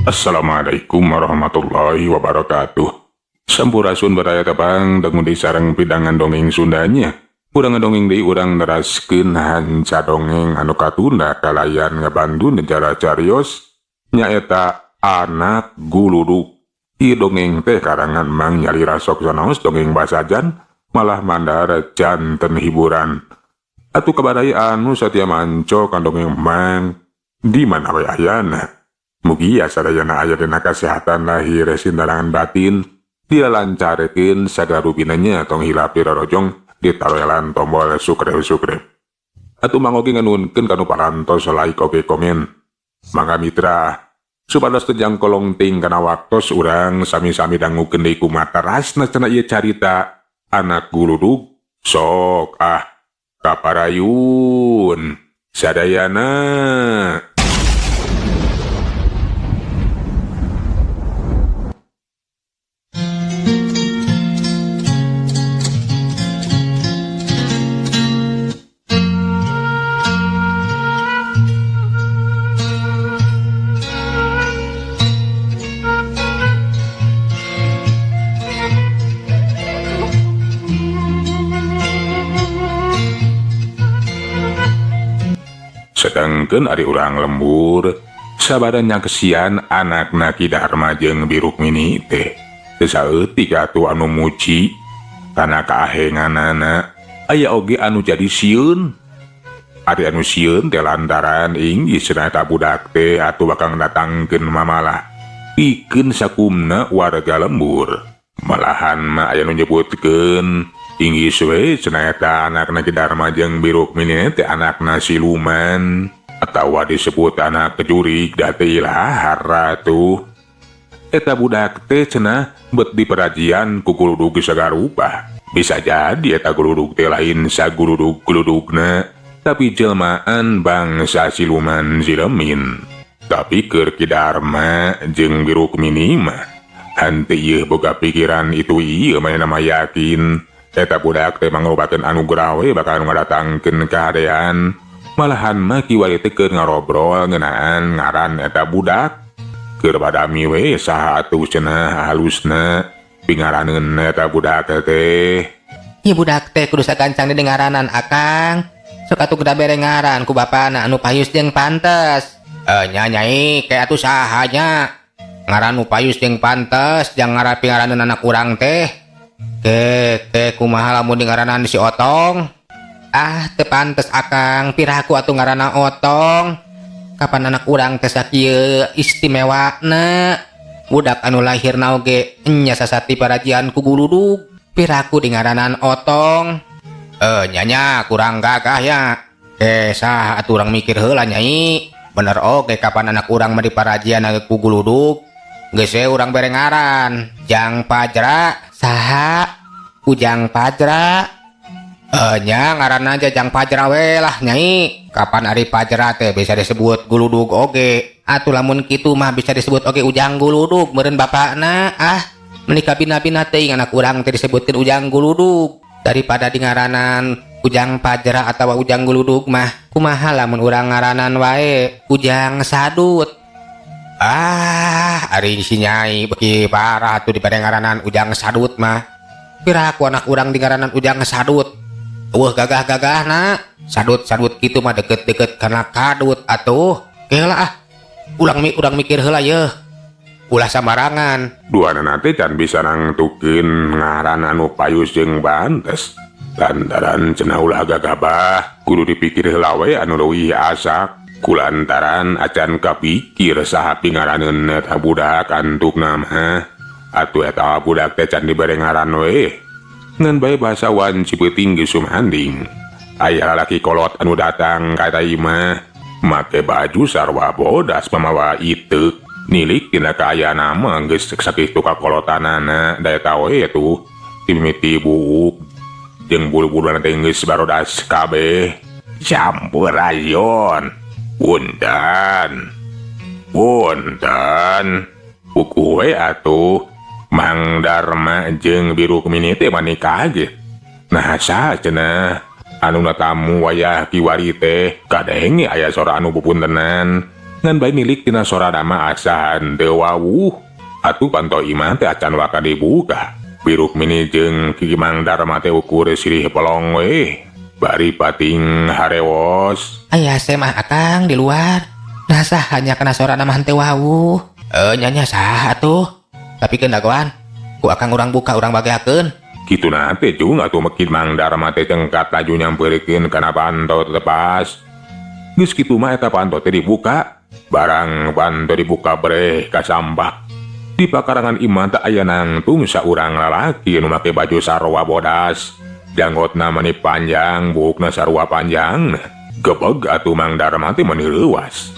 Assalamualaikum warahmatullahi wabarakatuh. Sampurasun baraya tepang dangun di sarang pidangan dongeng Sundanya. Urang dongeng di urang neraskeun hanca dongeng anu katunda kalayan ngabantu negara carios nyaeta anak guluduk. Ieu dongeng teh karangan Mang Nyali Rasok sanaos dongeng basajan malah mandara janten hiburan. Atuh kabadaya anu satia manco kan dongeng Mang di mana we ayana. Mugi sadayana aya dina kasehatan lahir sindarangan batin dilancarekeun sagarubinanya tong hilapi rorojong ditaroelan tombol sukre. Atuh mangoge nganunkeun kanu parantos like oge komen. Mangga mitra supados tejang kolong ting kana waktos urang sami-sami dangukeun deui kumaha rasna cenah ieu carita anak guludug sok kaparayun sadayana. Sedangkan ari urang lembur sabarannya kesian anakna Ki Darma jeung Birukmini teh saeutik atuh anu muci kana kaahenganana aya oge anu jadi sieun. Ari anu sieun teh lantaran inggih cenah budak teh atuh bakal datangkeun mamalah pikeun sakumna warga lembur. Malahan mah aya nu nyebutkeun inggih we cenah eta anakna Ki Darma jeung Birukmini teh anakna siluman atawa disebut anak kejurig da teh ilahar ratu. Eta budak teh cenah bet di perajian ku guludug sagarupa. Bisa jadi eta guludug teh lain saguludug-guludugna tapi jelmaan bangsa siluman Zilemin. Tapi keur Ki Darma jeung Birukmini mah henteu ieu boga pikiran itu ieu mah yakin eta budak teh mangrupakeun anugerah we bakal ngadatangkeun kahadean. Malahan mah kiwari teh keur ngarobrol ngeunaan ngaran eta budak. Keur badami we saha atuh cenah halusna pingaraneun eta budak teh. Ieu budak teh kudu sagancang didengaranan akang. Sok atuh kudu bere ngaran ku bapana anu payus jeung pantes. Nya nyai ke atuh sahanya. Ngaran nu payus jeung pantes jang ngaran pingaraneun anak urang teh. Ke kumaha lamun di ngaranan si Otong? Teu pantes akang, piraku atuh ngaranna Otong. Kapan anak urang teh sakieu istimewana. Budak anu lahirna oge nya sasati parajian ku guludug, piraku di ngaranan Otong. Nya kurang gagah ya. Saha atuh urang mikir heula nyai. Bener oge kapan anak urang mah di parajian ku guludug. Geus urang bere ngaran Jang Pajra. Saha? Ujang Pajra? Nya ngaran aja Jang Pajra we lah nyai. Kapan ari Pajra teh bisa disebut guludug oge. Atuh lamun kitu mah bisa disebut oge Ujang Guludug meureun bapakna. Menika bina-bina teuing anak urang teh disebutkeun Ujang Guludug daripada di ngaranan Ujang Pajra atawa Ujang Guludug mah kumaha lamun urang ngaranan wae Ujang Sadut. Ari si nyai beki parah tuh dibanding ngaranan Ujang Sadut mah. Piraku anak urang di ngaranan Ujang Sadut. Gagah-gagah na. Sadut-sadut gitu mah deket-deket karena kadut atuh. Keula urang mikir heula yeuh. Ulah samarangan. Duana nanti can bisa nangtukeun ngaran anu payus jeung bantes. Lantaran cenah ulah gagabah kudu dipikir heula we anu leuwih asak. Kulantaran acan kapikir saha pingaraneun eta budak antukna mah. Atuh eta budak teh can dibere ngaran we. Ngan bae bahasawan Cipeuting geus sumhanding. Aya lalaki kolot anu datang ka eta imah make baju sarwa bodas pamawa iteuk. Nilik tina kaayana mah geus sakitu kakolotanana da eta we tuh timiti buuk jeung bulu-buluna teh geus barodas kabeh. Sampurayon. Punten buku we atuh Mang Darma jeung Birukmini teh manikah ge. Nah saha cenah anu tamu wayah kiwari teh kadenge aya sora anu pupuntenan ngan bae milik tina sorana mah asahan teu wawuh. Atuh panto imah teh acan waka dibuka. Biruk mini jeung Ki Mang Darma teh ukur sirih pelong we. Bari pating harewos. Aya teh mah akang di luar. Nah sahanya kana sorana mah teu wawuh. Nyanya saha atuh. Tapi keun dagoan. Ku akang urang buka urang bageakeun. Kitu nate cung atuh Ki Mang Darma teh cengkat laju nyampeurkeun kana panto tepas. Geus kitu mah eta panto teh dibuka. Barang panto dibuka breh kasambak. Di pakarangan imah teh aya nangtung saurang lalaki nu make baju sarua bodas. Janggotna mani panjang, buukna sarua panjang. Gebeg atuh Mang Darma teh mani leuwas.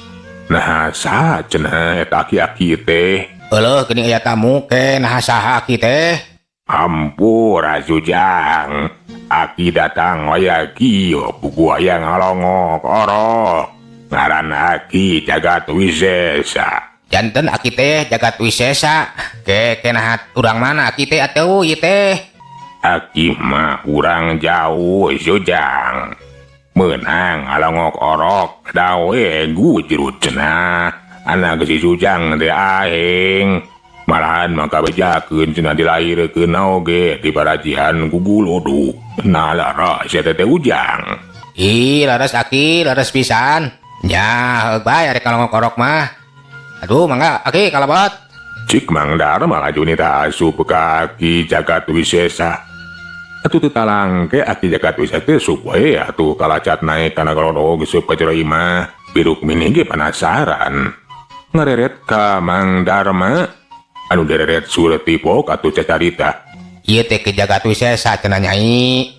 Nah saha cenah eta aki-aki teh? Eueuh geuning aya tamu ke nah saha aki teh? Ampur Jujang. Aki datang aya kieu pugu aya ngalongok orok. Ngaran Aki Jagat Wisesa. Janten aki teh Jagat Wisesa. Kenahat urang mana aki teh atuh ieu teh? Aki mah urang jauh Jujang. Meunang ngalongok orok dawe gujrut cenah. Anak si Jujang teh aheng. Malahan maka bejakeun cenah dilahirkeun oge di parajian ku Guloduk. Nah laras eta teh Ujang. Ih laras aki laras pisan. Ya bae arek ngalongok orok mah. Aduh mangga aki kalebot. Cik Mang Darma laju nita asup ka Aki Jagat Wisesa. Atuh teu talangke Aki Jagat Wisesa teh sup we atuh kalacat naik kana galodog sup ka jero imah. Biruk mini ge penasaran. Ngareret ka Mang Darma anu dereret surti pok atuh cacarita. Ieu teh ke Jagat Wisesa cenah Nyai.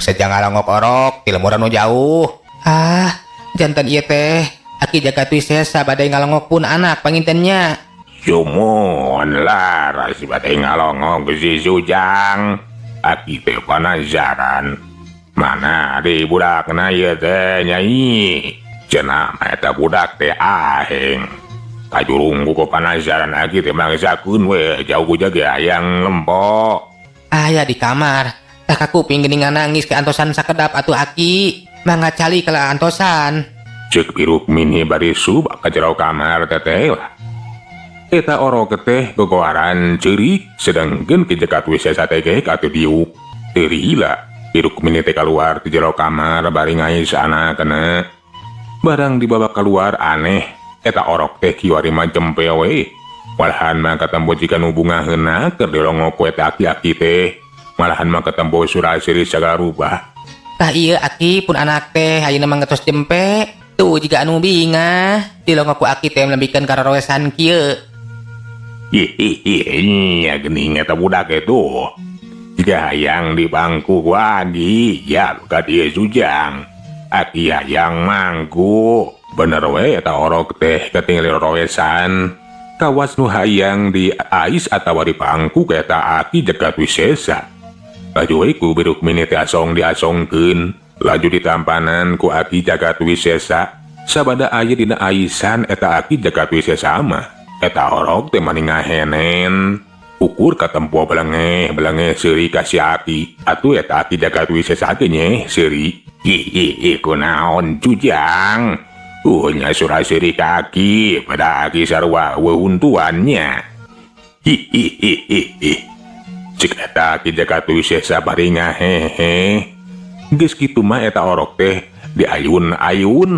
Sejang ngalongok orok ti lemur anu jauh. Ah, janten ieu teh Aki Jagat Wisesa bade ngalongok pun anak pangintennya. Sumon laras bade ngalongok si Jujang. Aki teh panasaran. Mana di budakna ieu teh Nyai? Cenah mah eta budak teh aheng. Kajurung ku panasaran Aki teh mangsakeun we jauh ku jaga hayang lempok. Aya di kamar. Tak kuping geuningan nangis ke antosan sakedap atuh Aki. Mangga cali kala antosan. Cek Biruk Mini bari subak ka jero kamar teteh lah. Eta orok teh gogoaran ceurik sedengkeun Ki Jagat Wisesa teh ge atuh diuk. Teu rila Biruk Mini teh kaluar ti jero kamar bari ngais anakeuna. Barang dibabak keluar aneh eta orok teh kiwari mah jempe we. Malahan mah katembo jika nu bungaheunna keur dilongok ku eta aki-aki teh. Malahan mah katembo surasiri sagala rubah. Tah ieu Aki pun anak teh ayeuna mah ngetos jempe. Tuh jika anu bingah dilongok ku Aki teh melembikeun kararoesan kieu. Nya geuning eta budak itu. Jika hayang di bangku wagi, ya ka dieu Jujang. Aki hayang mangku. Bener we eta orok teh ketinggalan roesan. Kawas nu hayang di ais atawa di bangku ka eta Aki Jagat Wisesa. Laju we ku Biruk Mini teh asong diasongkeun. Laju ditampanan ku Aki Jagat Wisesa. Sabada aya dina aisan eta Aki Jagat Wisesa mah. Eta orok teh mani ngahenen. Ukur katempo belengeh seuri ka si Aki. Atuh eta Aki Jagat Wisesa ge nya seuri. Kunaon Jujang? Nya surah seuri ka Aki pada Aki sarua wehuntuannya. Cik eta Aki Jagat Wisesa bari ngahehe. Geus kitu mah eta orok teh diayun-ayun.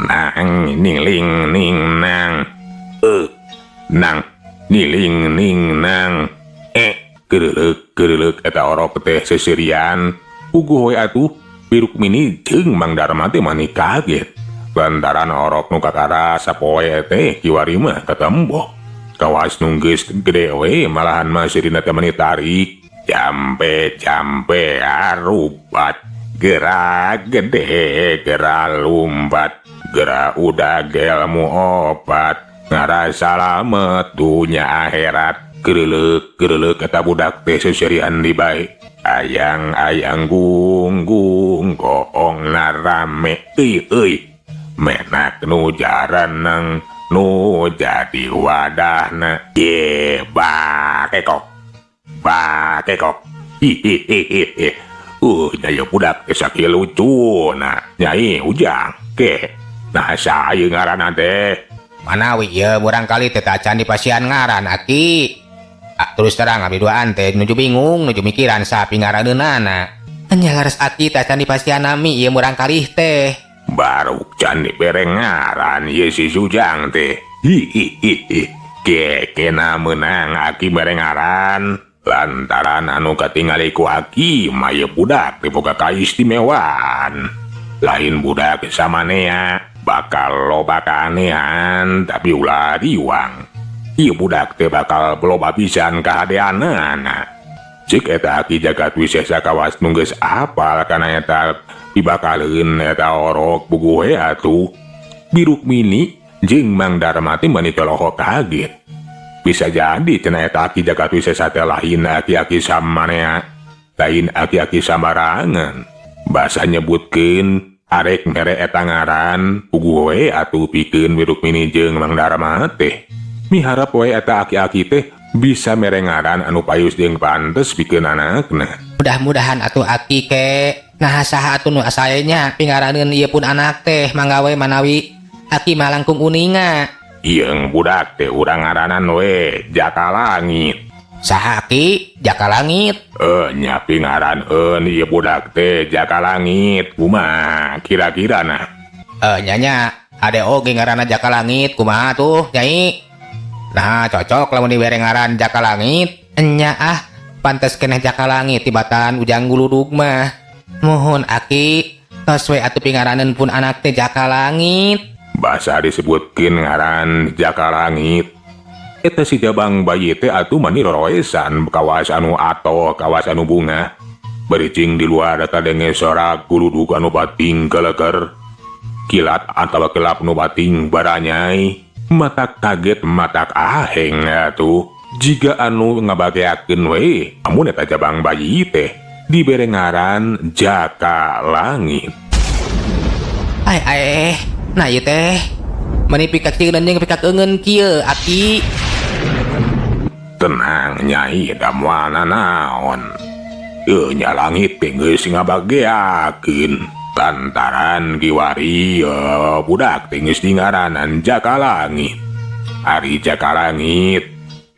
Nang niling ning nang. Nang niling ning nang. Geuleuh eta orok teh seserian. Puguh we atuh Biruk Mini jeung Mang Darma teh mani kaget. Lantaran orok nu kakara sapoe teh kiwari mah katembo. Kawas nu geus gede we malahan mah sirina teh mani tarik. Jampe arubat. Gerak gede, gerak lumpat. Gerak udah gelmu opat. Ngarasa lamet dunya akhirat. Geuleuh kata budak teh seserian di bae. Ayang gunggung goong narame euy. Menak nu jaraneng nu jadi wadahna. Ye bakekok. Nya budak teh sakieu lucuna. Nyai Ujang ke. Nah saya ngaranna teh Manawi ieu murangkali teu acan di pasian ngaran Aki. Terus terang abdi duaan teh nuju bingung nuju mikiran sapi ngaraneunana. Nya laras Aki teh acan di pasian nami ieu murangkali teh. Baru can dibere ngaran ieu si Sujang teh. Hihihi. Kekena menang Aki bere ngaran. Lantaran anu katingali ku Aki mah ieu budak teh boga kaistimewaan. Lain budak samanea bakal loba kaanehan tapi ulah diwang. Ieu budak teh bakal loba pisan kahadeanana. Cik eta Aki jagat wisesa kawas nu geus apal kana eta dibakaleun eta orok bugu we atuh. Biruk Mini jeung Mang Darma teh mani toloho kaget. Bisa jadi cenah eta Aki jagat wisesa teh lain aki-aki samanea, lain aki-aki sambarangan. Basa nyebutkeun arek mere eta ngaran puguh we atuh pikeun Biruk Mini jeung Mang Darma teh. Miharap we eta aki-aki teh bisa mere ngaran anu payus jeung pantes pikeun anakna. Mudah-mudahan atuh Aki ke nah saha atuh nu asalnya pingaraneun ieu pun anak teh manggawe manawi Aki mah langkung uninga. Ieung budak teh urang ngaranan we Jaka Langit. Saha Aki? Jaka Langit. Nya pingaranheun ieu budak teh Jaka Langit. Kumaha kira-kira nah? Nyanya ade oge ngaranna Jaka Langit kumaha tuh Nyai? Nah cocok lamun dibere ngaran Jaka Langit. Nya pantes keneh Jaka Langit tibatan ujang guludug mah. Mohon Aki tos we atuh pingaraneun pun anak teh Jaka Langit. Basa disebutkeun ngaran Jaka Langit. Eta si jabang bayi teh atuh mani roroesan kawas anu ato kawas anu bunga. Bericing di luar data denge sorak guludug anu bating keleker. Kilat atawa kelap nu bating baranyai. Matak kaget matak aheng atuh. Jiga anu ngabageakeun we amun eta jabang bayi teh dibere ngaran Jaka Langit. Nah ieu teh mani pikak ceureun jeung pikak eungeun kieu Aki. Tenang Nyai da moal naon. Nya langit teh geus ngabageakeun lantaran kiwari budak teh geus dingaranan Jaka Langit. Ari Jaka Langit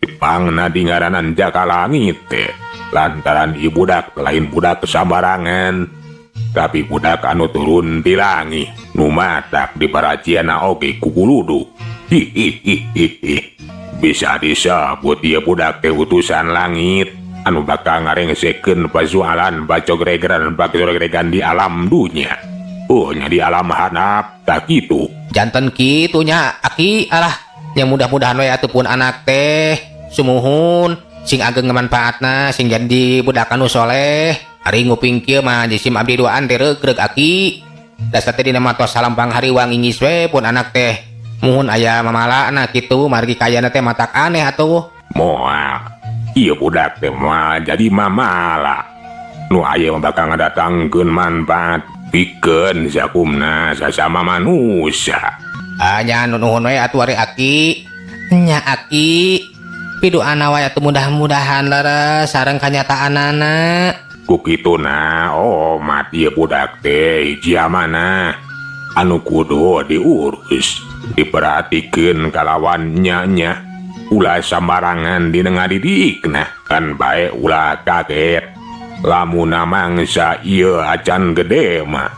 dipangna dingaranan Jaka Langit teh lantaran ieu budak lain budak kesambarangan tapi budak anu turun ti langit nu matak di paraciana oge ku guludug. Hihihi. Bisa disebut ieu budak teh utusan langit anu bakal ngarengsekeun pasoalan bacogregan di alam dunya. Nya di alam hanap tak kitu. Janten kitu nya Aki alah yang mudah-mudahan we atuh pun anak teh sumuhun sing ageng manfaatna sing jadi budak anu soleh. Ari nguping kieu mah jisim abdi duaan teh regreg Aki. Dasar teh dina matos salampang hariwang ingis we pun anak teh. Muhun aya mamalana kitu margi kayana teh matak aneh atuh. Moal. Ieu budak teh moal jadi mamala. Nu aya mah bakal ngadatangkeun manfaat pikeun sakumna sasama manusia. Nya nuhun we atuh ari Aki. Nya Aki. Pidoana wae atuh mudah-mudahan leres sareng kanyataanana. Ku kituna omat ieu budak teh hiji amanah anu kudu diurus diperhatikeun kalawan nya ulah sambarangan dina ngadidikna kan bae ulah kaget lamun mangsa ieu acan gede mah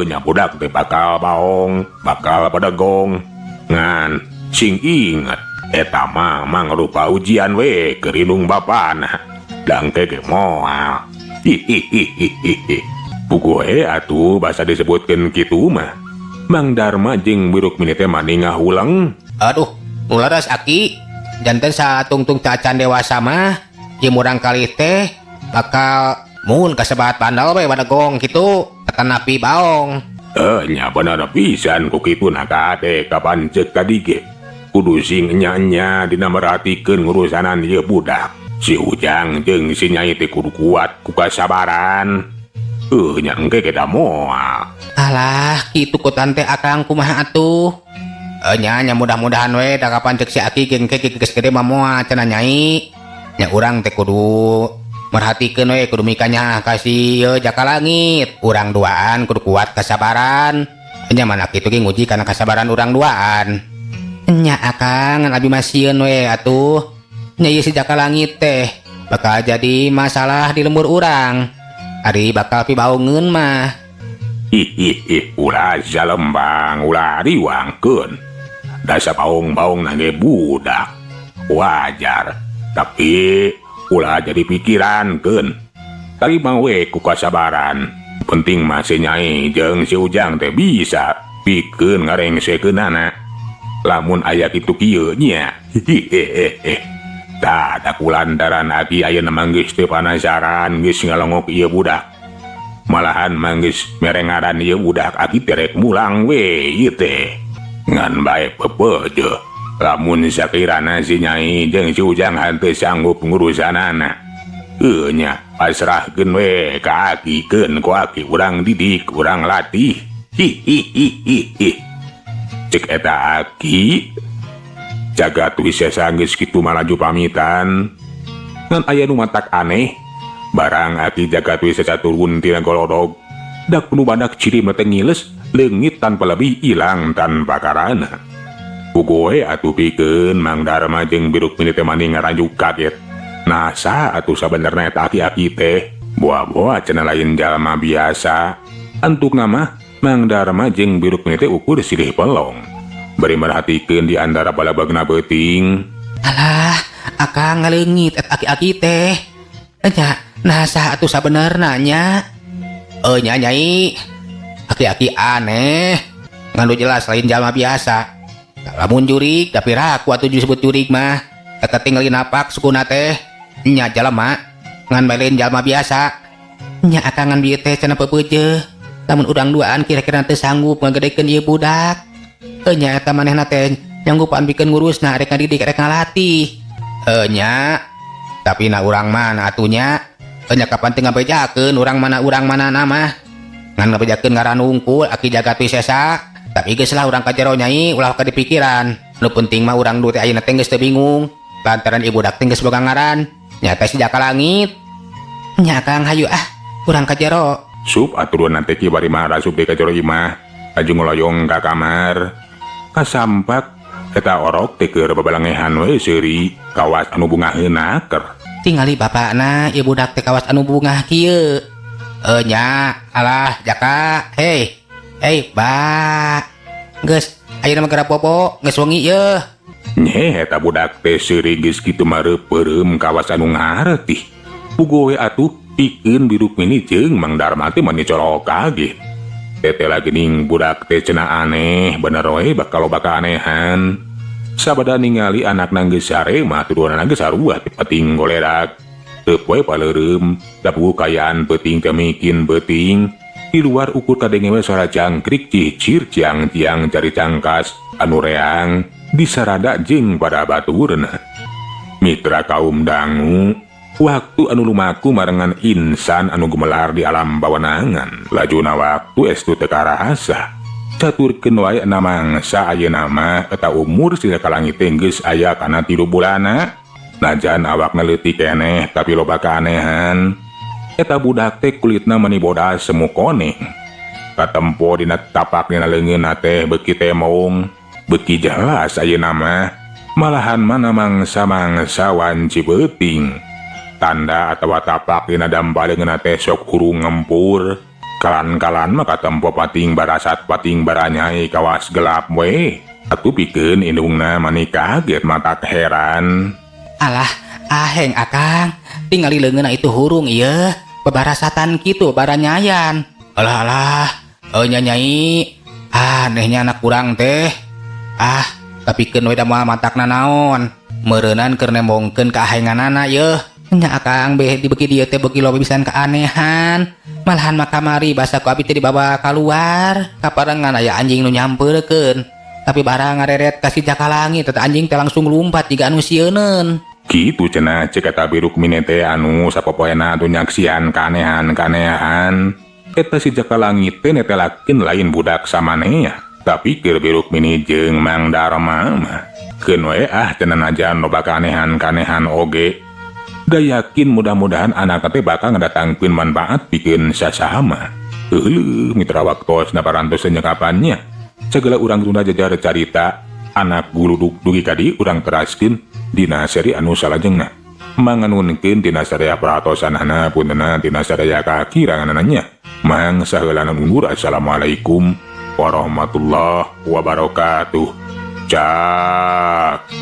nya budak teh bakal baong bakal padegong ngan sing inget eta mah mangrupa ujian we keur indung bapana dangke ge moal. Hihihihi. Puguh atuh basa disebutkeun kitu mah. Mang Darma jeung Biruk Mini teh mani ngahulang. Aduh, nu laras Aki. Janten satungtung cacan dewasa mah ieu murangkali teh bakal mun kasebat bandal we badegong kitu tekan napi baong. Nya bener pisan ku kituna kate kapan ceuk kadige. Kudu sing nya-nya dina merhatikeun ngurusanan ieu budak. Si Ujang jeung si Nyai teh kudu kuat ku kasabaran. Nya engke kita moal. Alah, kitu kutan teh akang kumaha atuh? Nya mudah-mudahan we da kapan ceuk si Aki geus gede mah moal cenah Nyai. Nya urang teh kudu merhatikeun we kudu mikanya ka si Jaka Langit. Urang duaan kudu kuat kasabaran. Nya mana kitu ge nguji kana kasabaran urang duaan. Nya akang ngan abi masieun we atuh. Nya ieu si jaka langit teh bakal jadi masalah di lembur urang. Ari bakal pibaungeun mah. Hihihi, ulah jalembang, ulah diwangkeun. Dasa baung-baung nage budak. Wajar, tapi ulah jadi pikiran keun. Tarima we ku kasabaran. Penting masih nyai jeung si Ujang teh bisa pikeun ngarengsekeunana. Lamun aya kitu kieu nya. Hehehe. Tah kulantaran abi ayeuna manggis teu panasaran geus ngalongok ieu budak. Malahan manggis merengaran ieu budak abi terek mulang we ieu teh. Ngan bae pepeje. Lamun sakirana si Nyai jeung si Ujang henteu sanggup ngurusanana. Nya pasrahkeun we ka akikeun ku aki urang didik, urang latih. Hihihi. Cek eta aki jagat wisesa geus kitu malaju pamitan. Ngan aya nu matak aneh, barang aki jagat wisesa turun tina golodog, dak nu badak ciri mete ngiles, leungit tanpa lebih ilang tanpa karana. Pugoe atuh pikeun Mang Darma jeung Biruk Mini teh mani ngaranjuk kaget. Nasa atuh sabenerna eta aki-aki teh boa-boa cenah lain jalma biasa. Antuk nama Mang Darma jeung Biruk Mini teh ukur silih pelong. Bari merhatikeun di antara balabagna beuting. Alah, akang ngaleungit eta aki-aki teh. Nya, nasa atuh sabenerna nya? Nya Nyai, aki-aki aneh. Ngan jelas lain jalma biasa. Lamun jurig tapi raku atuh disebut jurig mah. Eta tinggal napak sukuna teh. Nya jalma ngan balen jalma biasa. Nya akangan bieu teh cenah peupeuje. Lamun urang duaan kira-kira teu sanggup ngagedekeun ieu budak. Nya eta manehna teh nyanggupan pikeun ngurusna rek ngadidik rek ngalatih. Nya tapi na urang mana atunya? Nya kapan teu ngabejakeun urang mana mah. Ngan ngabejakeun ngaran unggul aki jagat wisesa. Tapi geus lah urang kajero Nyai ulah ka dipikiran. Nu penting mah urang du teh ayeuna teh geus teu bingung. Lantaran ibu dak teh geus boga ngaran. Nya teh si jaka langit. Nya Kang hayu urang kajero. Sup aturan nanti ki bari mah rasup di kajero imah. Aju ngoloyong ka kamar. Kasampak eta orok teh keur babalangehan we seuri kawas anu bungaheun aker. Tingali bapakna ieu budak teh kawas anu bungah kieu. Nya alah jaka. Hei, ba. Geus, ayeuna mah gara popo, geus wengi yeuh. Nye eta budak teh seuri geus kitu mareupeurem kawas anu ngareuti. Pugoe atuh pikeun Biruk Mini jeung Mang Darma teh mani colok kaget. Tete lagi ning budak teh cenah aneh, bener we bakal loba kaanehan. Sabada ningali anakna geus sare mah turunana geus sarua teh peuting golerak. Teu poe paleureum, dapu kayaan peuting teh mikin beuting. Di luar ukur kadenge we suara jangkrik cicir ciang-ciang cari cangkas anu reang disarada jeung pada baturna. Mitra kaum dangu, waktu anu lumaku marengan insan anu gemelar di alam bawanangan. Lajuna waktu estu teu karasa. Caturkeun wae namangsa ayeuna mah eta umur si kalangit teh geus aya kana 3 bulana. Najan awakna leutik keneh tapi loba kaanehan. Eta budak teh kulitna mani bodas semu koneng. Katempo dina tapakna leungeunna teh beuki temong, beuki jelas ayeuna mah. Malahan mana mangsa-mangsa wanci beuting. Tanda atawa tapak dina damba leungeunna teh sok hurung ngempur. Kalan-kalan mah katempo pating barasat pating baranyai kawas gelap we. Atuh pikeun indungna mani kaget matak heran. Alah, aheng Akang, tingali leungeunna itu hurung ieu. Bebarasatan kitu baranyayan. Alah, nya Nyai, anehnya anak kurang teh. Tapi keun we da moal matakna naon. Meureunan keur nembongkeun ka ahenganana yeuh. Nya Akang beh dibeki dieu teh beuki loba pisan kaanehan. Malahan mah kamari basa ku abi teh dibawa kaluar. Kaparengan aya anjing nu nyampeurkeun. Tapi barang ngareret ka si jaka langit eta anjing teh langsung lumpat jiga anu sieuneun. Kitu cenah cek eta Biruk Mini teh anu sapopoena atuh nyaksian kanehan-kanehan. Eta si jaka langit teh netelakeun lain budak samanea, tapi keur Biruk Mini jeung Mang Darma mah keun we cenah najan loba kanehan-kanehan oge. Da yakin mudah-mudahan anak teh bakal ngadatangkeun manfaat pikeun sasama. Mitra waktosna parantos nyekapannya. Segala urang Sunda jajar carita anak guluduk dugi kadi urang teraskeun dina seri anu salajengna. Manganunkeun tina sadaya pratosanana puntenna tina sadaya kakiranganannya. Mang saheulana undur assalamualaikum warahmatullahi wabarakatuh. Cak.